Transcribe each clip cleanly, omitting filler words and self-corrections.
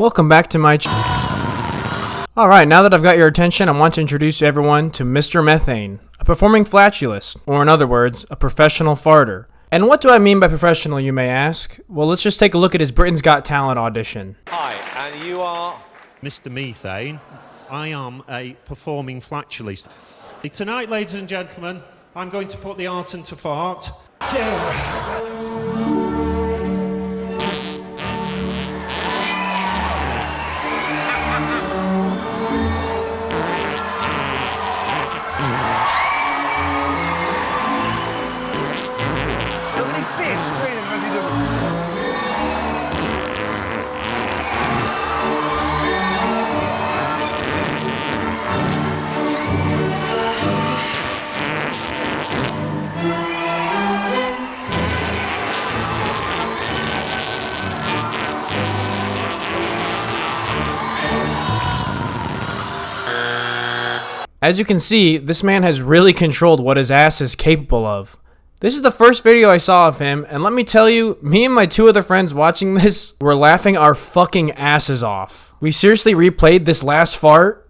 Welcome back to my Alright, now that I've got your attention, I want to introduce everyone to Mr. Methane, a performing flatulist, or in other words, a professional farter. And what do I mean by professional, you may ask? Well, let's just take a look at his Britain's Got Talent audition. Hi, and you are? Mr. Methane. I am a performing flatulist. Tonight, ladies and gentlemen, I'm going to put the art into fart. As you can see, this man has really controlled what his ass is capable of. This is the first video I saw of him, and let me tell you, me and my two other friends watching this were laughing our fucking asses off. We seriously replayed this last fart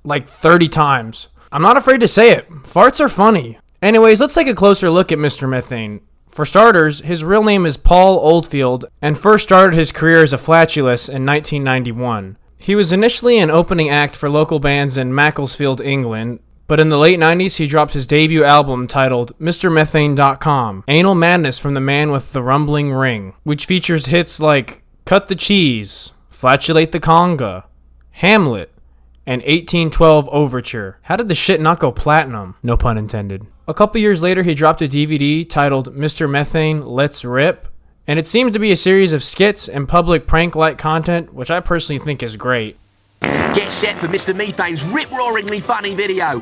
like 30 times. I'm not afraid to say it, farts are funny. Anyways, let's take a closer look at Mr. Methane. For starters, his real name is Paul Oldfield, and first started his career as a flatulist in 1991. He was initially an opening act for local bands in Macclesfield, England, but in the late 90s he dropped his debut album titled MrMethane.com, Anal Madness from the Man with the Rumbling Ring, which features hits like Cut the Cheese, Flatulate the Conga, Hamlet, and 1812 Overture. How did the shit not go platinum? No pun intended. A couple years later he dropped a DVD titled Mr. Methane Let's Rip, and it seems to be a series of skits and public prank-like content, which I personally think is great. Get set for Mr. Methane's rip-roaringly funny video.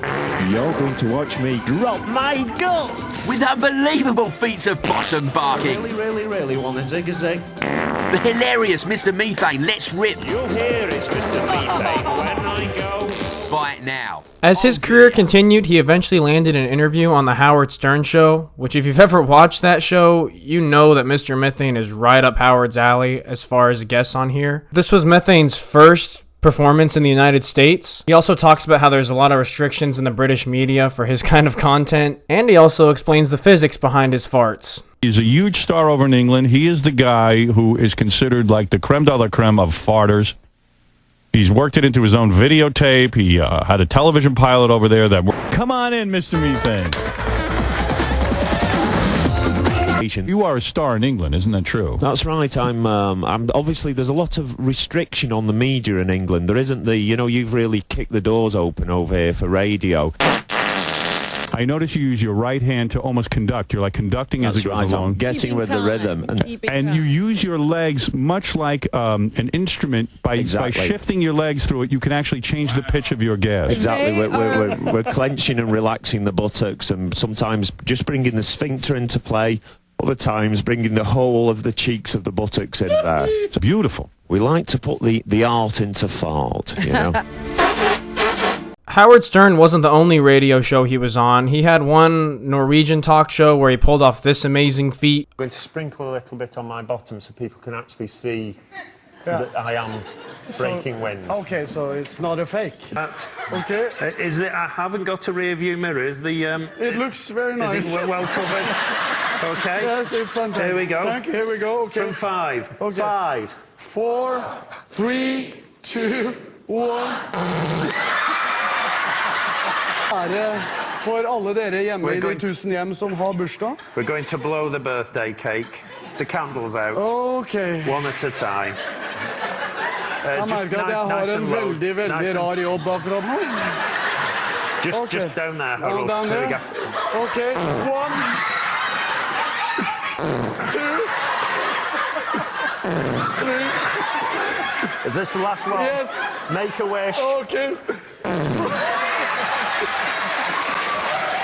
You're going to watch me drop my guts! With unbelievable feats of bottom barking. Really want a zig-a-zig? The hilarious Mr. Methane Let's Rip. You'll hear it's Mr. Methane when I go. Buy it now. As his career continued, he eventually landed an interview on the Howard Stern Show, which if you've ever watched that show, you know that Mr. Methane is right up Howard's alley as far as guests on here. This was Methane's first performance in the United States. He also talks about how there's a lot of restrictions in the British media for his kind of content, and he also explains the physics behind his farts. He's a huge star over in England. He is the guy who is considered like the creme de la creme of farters. He's worked it into his own videotape. He had a television pilot over there that... Come on in, Mr. Methane. You are a star in England, isn't that true? That's right. I'm obviously there's a lot of restriction on the media in England. There isn't the, you've really kicked the doors open over here for radio. I notice you use your right hand to almost conduct. You're like conducting as it goes along. I'm getting with the rhythm. And you use your legs much like an instrument. By shifting your legs through it, you can actually change the pitch of your gas. Exactly. We're clenching and relaxing the buttocks, and sometimes just bringing the sphincter into play. Other times bringing the whole of the cheeks of the buttocks in there. It's beautiful. We like to put the art into fart, Howard Stern wasn't the only radio show he was on. He had one Norwegian talk show where he pulled off this amazing feat. I'm going to sprinkle a little bit on my bottom so people can actually see that I am breaking wind. Okay, so it's not a fake. Okay. Is it? I haven't got a rear view mirror. Is the? It looks very nice. Is it well covered? Okay. Yes, it's fantastic. Here we go. Thank you. Here we go. Okay. From 5. Okay. 5. 4, 3, 2, 1. For alle dere hjemme I de 1000 hjem som har bursdag. We're going to blow the birthday cake. The candles out. Okay. One at a time. Jeg merker at jeg har en veldig rar jobb akkurat nå. Just down there, Harold. Down there. There we go. Okay. 1, 2, 3. Is this the last one? Yes. Make a wish. Okay.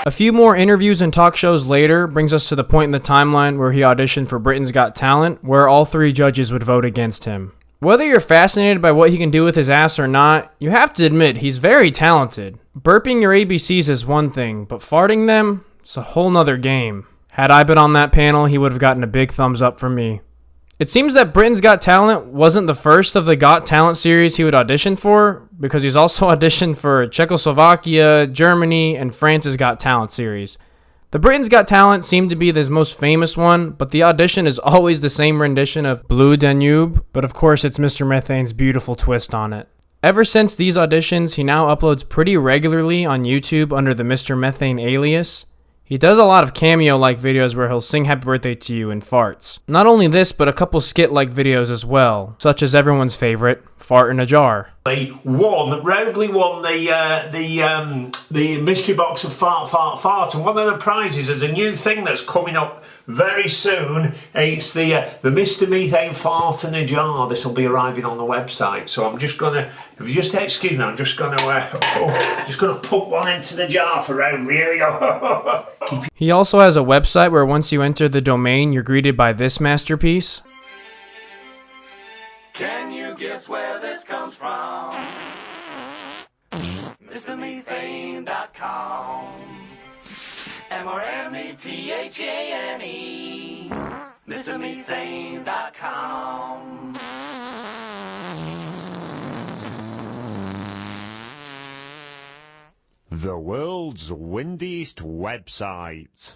A few more interviews and talk shows later brings us to the point in the timeline where he auditioned for Britain's Got Talent, where all 3 judges would vote against him. Whether you're fascinated by what he can do with his ass or not, you have to admit he's very talented. Burping your ABCs is one thing, but farting them, it's a whole nother game. Had I been on that panel, he would have gotten a big thumbs up from me. It seems that Britain's Got Talent wasn't the first of the Got Talent series he would audition for, because he's also auditioned for Czechoslovakia, Germany, and France's Got Talent series. The Britain's Got Talent seemed to be his most famous one, but the audition is always the same rendition of Blue Danube, but of course it's Mr. Methane's beautiful twist on it. Ever since these auditions, he now uploads pretty regularly on YouTube under the Mr. Methane alias. He does a lot of cameo-like videos where he'll sing Happy Birthday to You and farts. Not only this, but a couple skit-like videos as well, such as everyone's favorite, Fart in a Jar. Roundly won the mystery box of fart, and one of the prizes is a new thing that's coming up very soon. It's the Mr. Methane Fart in a Jar. This will be arriving on the website, so I'm just gonna, if you just excuse me, I'm just gonna put one into the jar for Roundly. Here we go. He also has a website where once you enter the domain, you're greeted by this masterpiece. Can you guess where this comes from? MrMethane.com. MrMethane. MrMethane.com. The world's windiest website.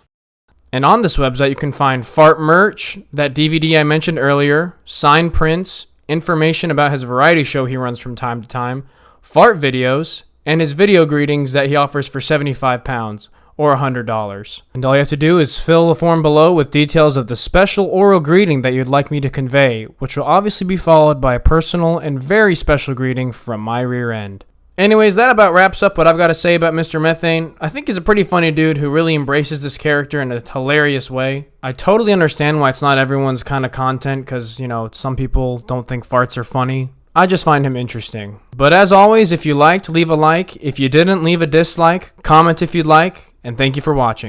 And on this website, you can find fart merch, that DVD I mentioned earlier, signed prints, information about his variety show he runs from time to time, fart videos, and his video greetings that he offers for £75 or $100. And all you have to do is fill the form below with details of the special oral greeting that you'd like me to convey, which will obviously be followed by a personal and very special greeting from my rear end. Anyways, that about wraps up what I've got to say about Mr. Methane. I think he's a pretty funny dude who really embraces this character in a hilarious way. I totally understand why it's not everyone's kind of content, because, you know, some people don't think farts are funny. I just find him interesting. But as always, if you liked, leave a like. If you didn't, leave a dislike. Comment if you'd like. And thank you for watching.